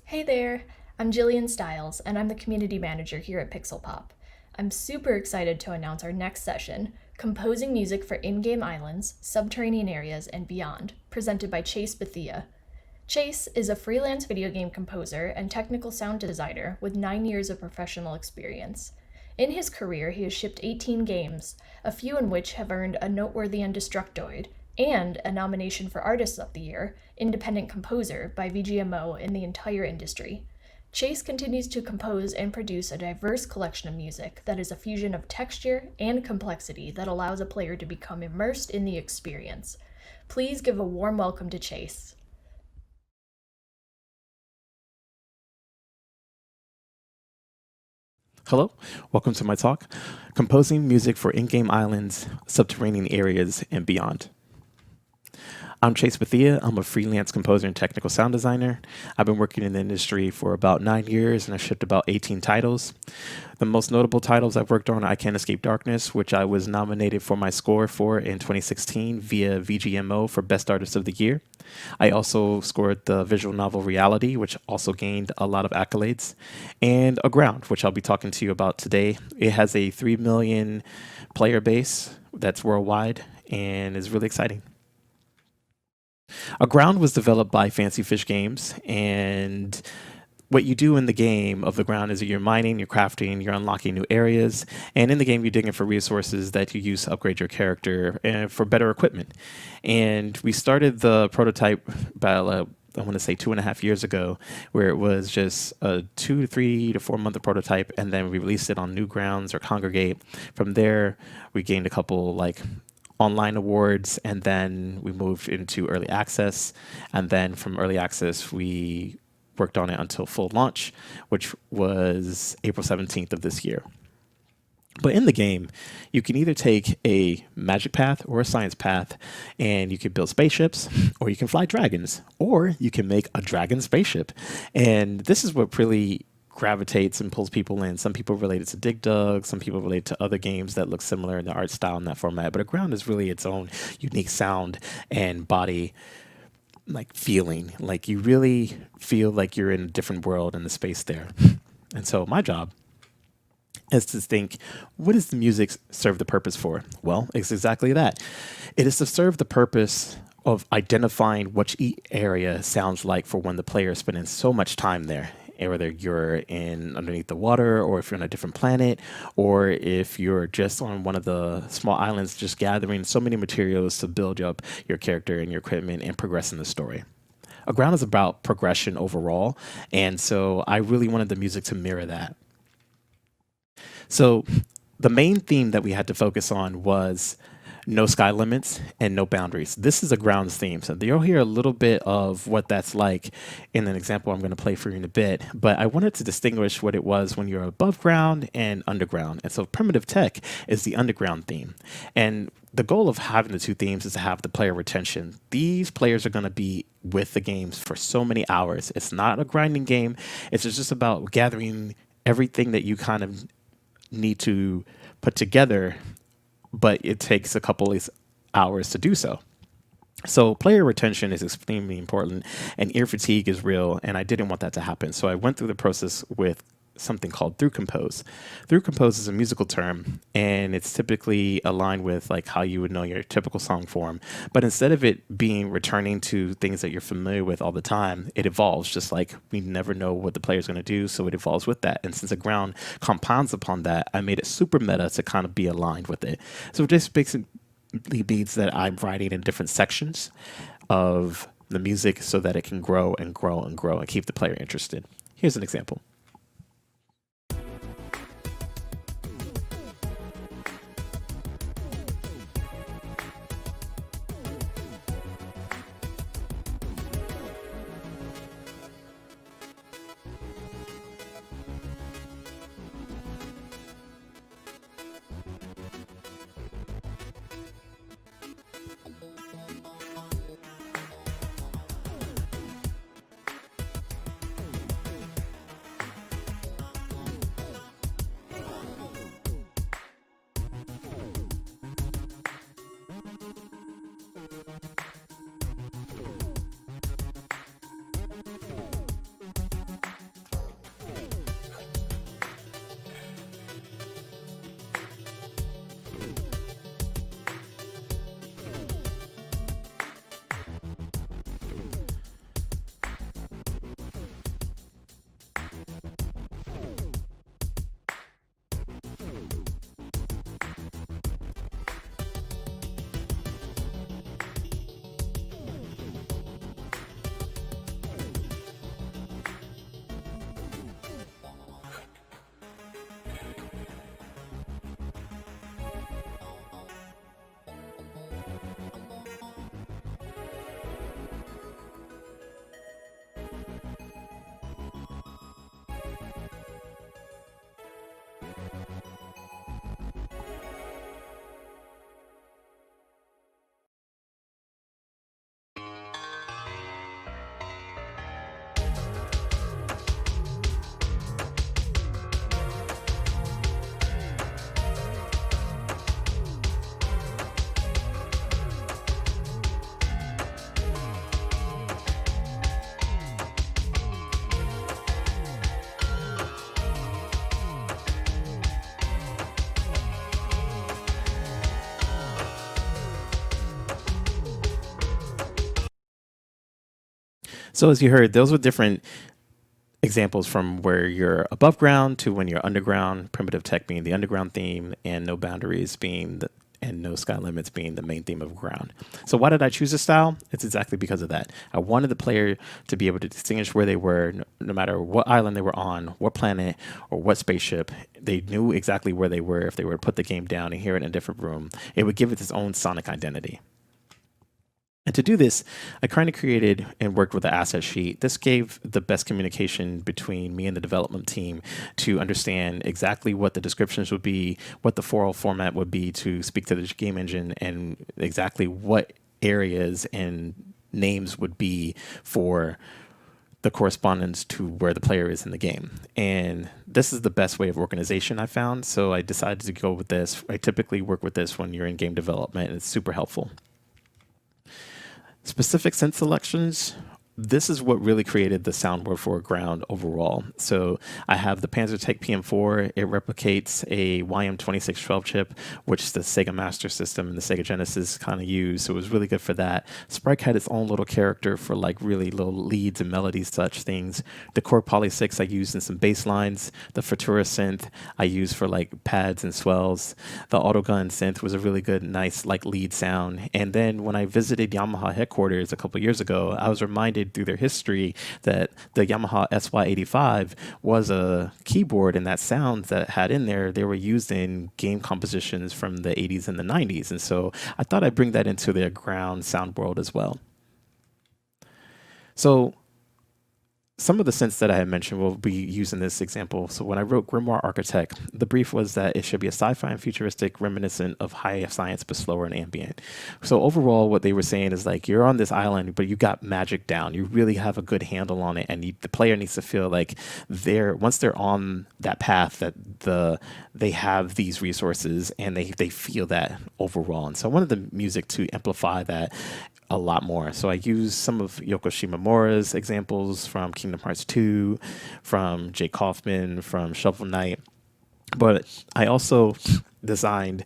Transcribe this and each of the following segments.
Hey there, I'm Jillian Stiles, and I'm the community manager here at Pixelpop. I'm super excited to announce our next session, Composing Music for In-Game Islands, Subterranean Areas, and Beyond, presented by Chase Bethea. Chase is a freelance video game composer and technical sound designer with 9 years of professional experience. In his career, he has shipped 18 games, a few in which have earned a noteworthy Undestructoid, and a nomination for Artist of the Year, Independent Composer by VGMO in the entire industry. Chase continues to compose and produce a diverse collection of music that is a fusion of texture and complexity that allows a player to become immersed in the experience. Please give a warm welcome to Chase. Hello, welcome to my talk, Composing Music for In-Game Islands, Subterranean Areas, and Beyond. I'm Chase Bethea. I'm a freelance composer and technical sound designer. I've been working in the industry for about 9 years, and I've shipped about 18 titles. The most notable titles I've worked on are I Can't Escape Darkness, which I was nominated for my score for in 2016 via VGMO for Best Artist of the Year. I also scored the visual novel Reality, which also gained a lot of accolades, and Aground, which I'll be talking to you about today. It has a 3 million player base that's worldwide and is really exciting. Aground was developed by Fancy Fish Games, and what you do in the game of Aground is that you're mining, you're crafting, you're unlocking new areas, and in the game you're digging for resources that you use to upgrade your character and for better equipment. And we started the prototype about I want to say 2.5 years ago, where it was just a 2 to 3 to 4 month prototype, and then we released it on Newgrounds or Congregate. From there, we gained a couple online awards, and then we moved into early access, and then from early access we worked on it until full launch, which was April 17th of this year. But in the game, you can either take a magic path or a science path, and you can build spaceships, or you can fly dragons, or you can make a dragon spaceship. And this is what really gravitates and pulls people in. Some people relate it to Dig Dug, some people relate it to other games that look similar in the art style in that format. But Aground is really its own unique sound and body feeling. Like you really feel like you're in a different world in the space there. And so my job is to think, what does the music serve the purpose for? Well, it's exactly that. It is to serve the purpose of identifying what each area sounds like for when the player is spending so much time there. Whether you're in underneath the water, or if you're on a different planet, or if you're just on one of the small islands just gathering so many materials to build up your character and your equipment and progress in the story. Aground is about progression overall, and so I really wanted the music to mirror that. So the main theme that we had to focus on was no sky limits and no boundaries. This is Aground's theme. So you'll hear a little bit of what that's like in an example I'm going to play for you in a bit. But I wanted to distinguish what it was when you're above ground and underground. And so primitive tech is the underground theme. And the goal of having the two themes is to have the player retention. These players are going to be with the games for so many hours. It's not a grinding game. It's just about gathering everything that you kind of need to put together, but it takes a couple of hours to do so. So player retention is extremely important, and ear fatigue is real, and I didn't want that to happen. So I went through the process with something called through compose. Through compose is a musical term, and it's typically aligned with how you would know your typical song form. But instead of it being returning to things that you're familiar with all the time, it evolves, just like we never know what the player's going to do, so it evolves with that. And since Aground compounds upon that, I made it super meta to kind of be aligned with it. So it just basically means that I'm writing in different sections of the music so that it can grow and grow and grow and keep the player interested. Here's an example. So as you heard, those were different examples from where you're above ground to when you're underground, primitive tech being the underground theme, and no boundaries being the and no sky limits being the main theme of ground. So why did I choose this style? It's exactly because of that. I wanted the player to be able to distinguish where they were, no matter what island they were on, what planet, or what spaceship. They knew exactly where they were if they were to put the game down and hear it in a different room. It would give it its own sonic identity. And to do this, I kind of created and worked with an asset sheet. This gave the best communication between me and the development team to understand exactly what the descriptions would be, what the file format would be to speak to the game engine, and exactly what areas and names would be for the correspondence to where the player is in the game. And this is the best way of organization I found. So I decided to go with this. I typically work with this when you're in game development, and it's super helpful. Specific synth selections, this is what really created the soundboard for Aground overall. So I have the Panzertech PM4. It replicates a YM2612 chip, which the Sega Master System and the Sega Genesis kind of use. So it was really good for that. Sprite had its own little character for like really little leads and melodies, such things. The Korg Poly 6 I used in some bass lines. The Futura synth I used for like pads and swells. The Autogun synth was a really good, nice like lead sound. And then when I visited Yamaha headquarters a couple years ago, I was reminded through their history that the Yamaha SY85 was a keyboard, and that sounds that it had in there, they were used in game compositions from the 80s and the 90s. And so I thought I'd bring that into the Aground sound world as well. So some of the synths that I had mentioned will be used in this example. So when I wrote Grimoire Architect, the brief was that it should be a sci-fi and futuristic reminiscent of high science, but slower and ambient. So overall, what they were saying is like, you're on this island, but you got magic down. You really have a good handle on it. And the player needs to feel like once they're on that path, that they have these resources and they feel that overall. And so I wanted the music to amplify that a lot more. So I used some of Yoko Shimomura's examples from Kingdom Hearts 2, from Jake Kaufman, from Shovel Knight. But I also designed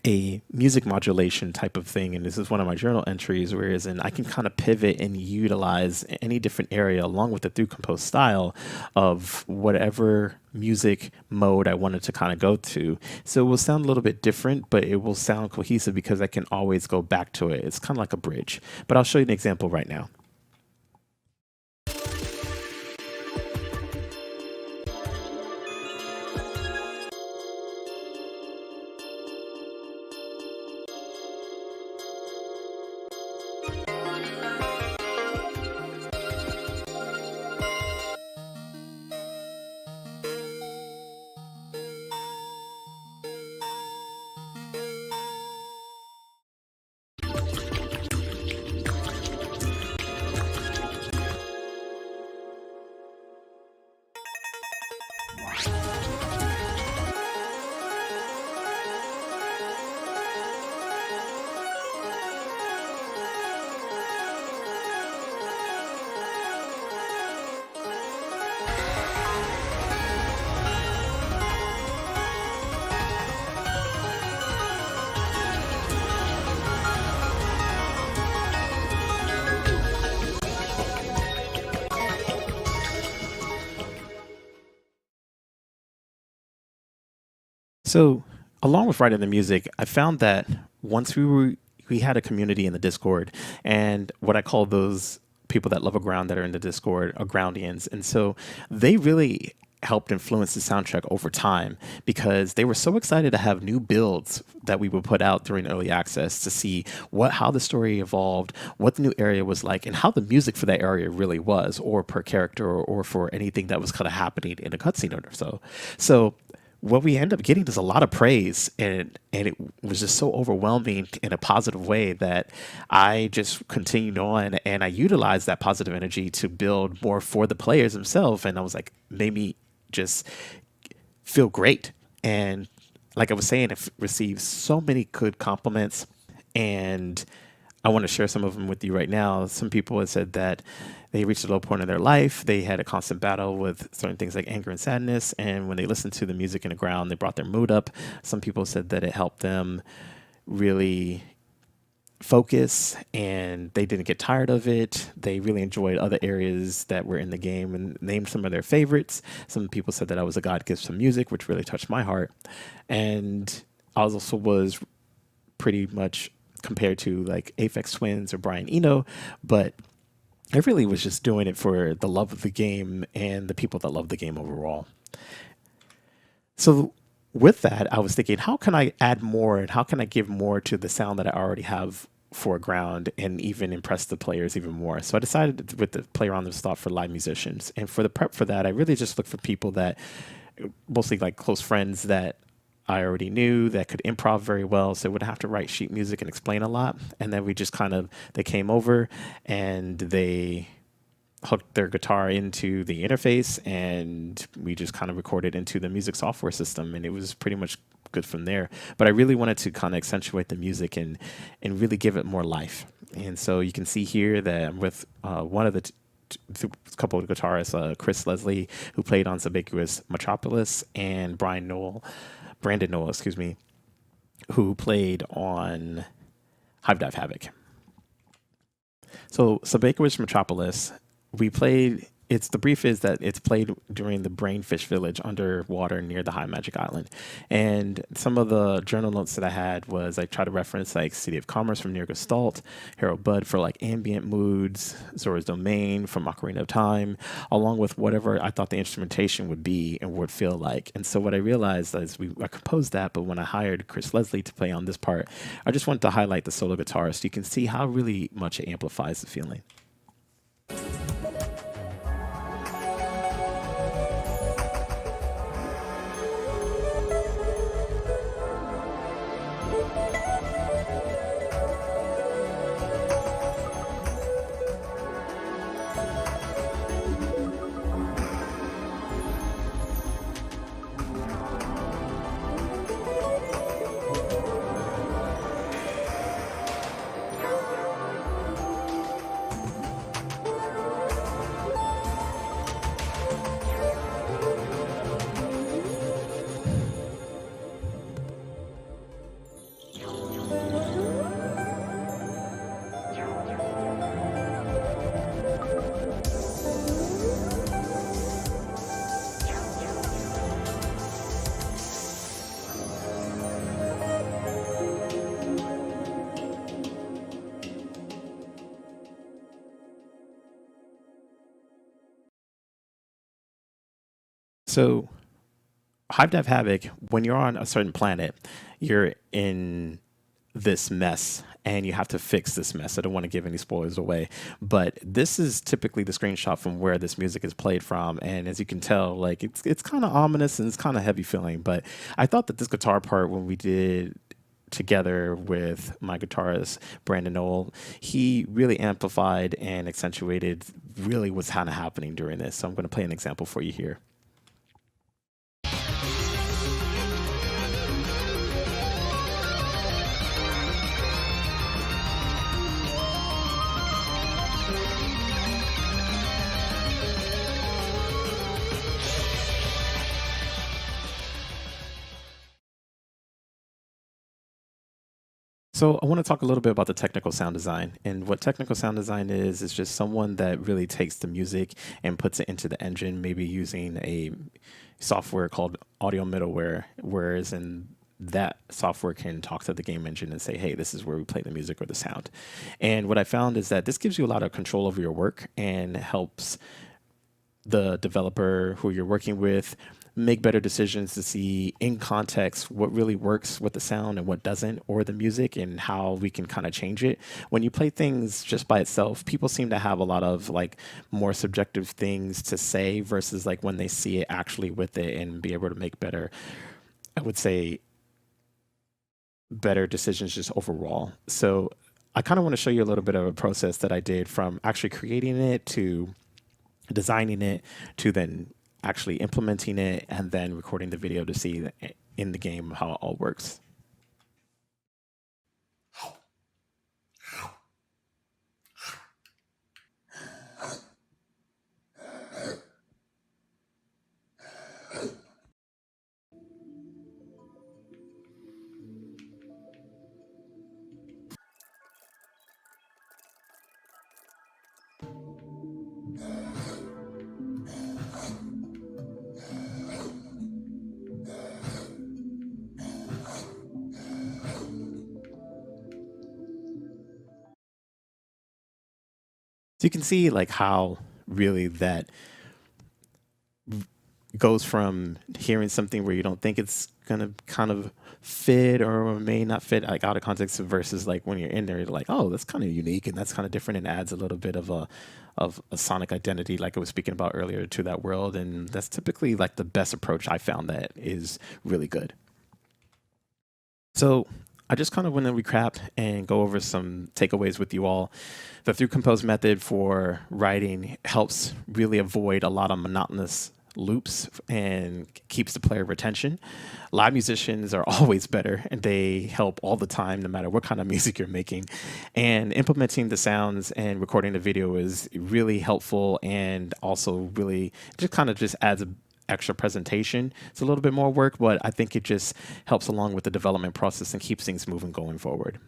a music modulation type of thing, and this is one of my journal entries, whereas I can kind of pivot and utilize any different area along with the through compose style of whatever music mode I wanted to kind of go to. So it will sound a little bit different, but it will sound cohesive because I can always go back to it. It's kind of like a bridge, but I'll show you an example right now. So, along with writing the music, I found that once we had a community in the Discord, and what I call those people that love Aground that are in the Discord are Groundians, and so they really helped influence the soundtrack over time because they were so excited to have new builds that we would put out during early access to see how the story evolved, what the new area was like, and how the music for that area really was, or per character, or for anything that was kind of happening in a cutscene or so. So what we end up getting is a lot of praise, and it was just so overwhelming in a positive way that I just continued on, and I utilized that positive energy to build more for the players themselves. And I was like, made me just feel great. And like I was saying, it received so many good compliments, and I want to share some of them with you right now. Some people have said that they reached a low point in their life. They had a constant battle with certain things like anger and sadness. And when they listened to the music in the ground, they brought their mood up. Some people said that it helped them really focus and they didn't get tired of it. They really enjoyed other areas that were in the game and named some of their favorites. Some people said that I was a god gift to music, which really touched my heart. And I also was pretty much compared to like Aphex Twins or Brian Eno, but I really was just doing it for the love of the game and the people that love the game overall. So with that, I was thinking, how can I add more and how can I give more to the sound that I already have for Ground and even impress the players even more? So I decided with the play around this thought for live musicians. And for the prep for that, I really just looked for people that mostly like close friends that I already knew that could improv very well. So would have to write sheet music and explain a lot. And then we just kind of, they came over and they hooked their guitar into the interface and we just kind of recorded into the music software system and it was pretty much good from there. But I really wanted to kind of accentuate the music and really give it more life. And so you can see here that I'm with one of the couple of guitarists, Chris Leslie, who played on Subaqueous Metropolis, and Brandon Noel, excuse me, who played on Hive Dive Havoc. So Subaqueous Metropolis, we played. It's the brief is that it's played during the Brainfish Village underwater near the High Magic Island, and some of the journal notes that I had was I tried to reference like City of Commerce from Near Gestalt, Harold Budd for like ambient moods, Zora's Domain from Ocarina of Time, along with whatever I thought the instrumentation would be and would feel like. And so what I realized is I composed that, but when I hired Chris Leslie to play on this part, I just wanted to highlight the solo guitar so you can see how really much it amplifies the feeling. So Hive Dive Havoc, when you're on a certain planet, you're in this mess and you have to fix this mess. I don't want to give any spoilers away, but this is typically the screenshot from where this music is played from. And as you can tell, like it's kind of ominous and it's kind of heavy feeling, but I thought that this guitar part when we did together with my guitarist Brandon Noel, he really amplified and accentuated really what's kind of happening during this. So I'm going to play an example for you here. So I want to talk a little bit about the technical sound design. And what technical sound design is just someone that really takes the music and puts it into the engine, maybe using a software called audio middleware, whereas in that software can talk to the game engine and say, hey, this is where we play the music or the sound. And what I found is that this gives you a lot of control over your work and helps the developer who you're working with make better decisions to see in context what really works with the sound and what doesn't, or the music, and how we can kind of change it. When you play things just by itself, people seem to have a lot of like more subjective things to say versus like when they see it actually with it and be able to make better, I would say, better decisions just overall. So I kind of want to show you a little bit of a process that I did from actually creating it to designing it to then actually implementing it and then recording the video to see in the game how it all works. So you can see like how really that goes from hearing something where you don't think it's gonna kind of fit or may not fit like out of context versus like when you're in there, you're like, oh, that's kind of unique and that's kind of different and adds a little bit of a sonic identity, like I was speaking about earlier, to that world. And that's typically like the best approach I found that is really good. So I just kind of want to recap and go over some takeaways with you all. The through compose method for writing helps really avoid a lot of monotonous loops and keeps the player retention. Live musicians are always better and they help all the time, no matter what kind of music you're making. And implementing the sounds and recording the video is really helpful and also really just kind of just adds a extra presentation. It's a little bit more work, but I think it just helps along with the development process and keeps things moving going forward.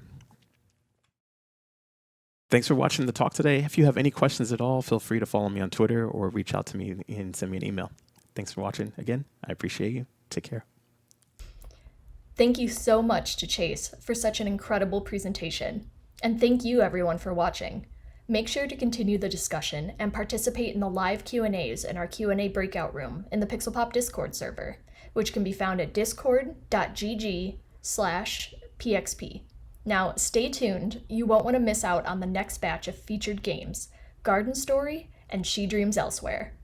Thanks for watching the talk today. If you have any questions at all, feel free to follow me on Twitter or reach out to me and send me an email. Thanks for watching again. I appreciate you. Take care. Thank you so much to Chase for such an incredible presentation. And thank you everyone for watching. Make sure to continue the discussion and participate in the live Q&As in our Q&A breakout room in the Pixelpop Discord server, which can be found at discord.gg/pxp. Now, stay tuned. You won't want to miss out on the next batch of featured games, Garden Story and She Dreams Elsewhere.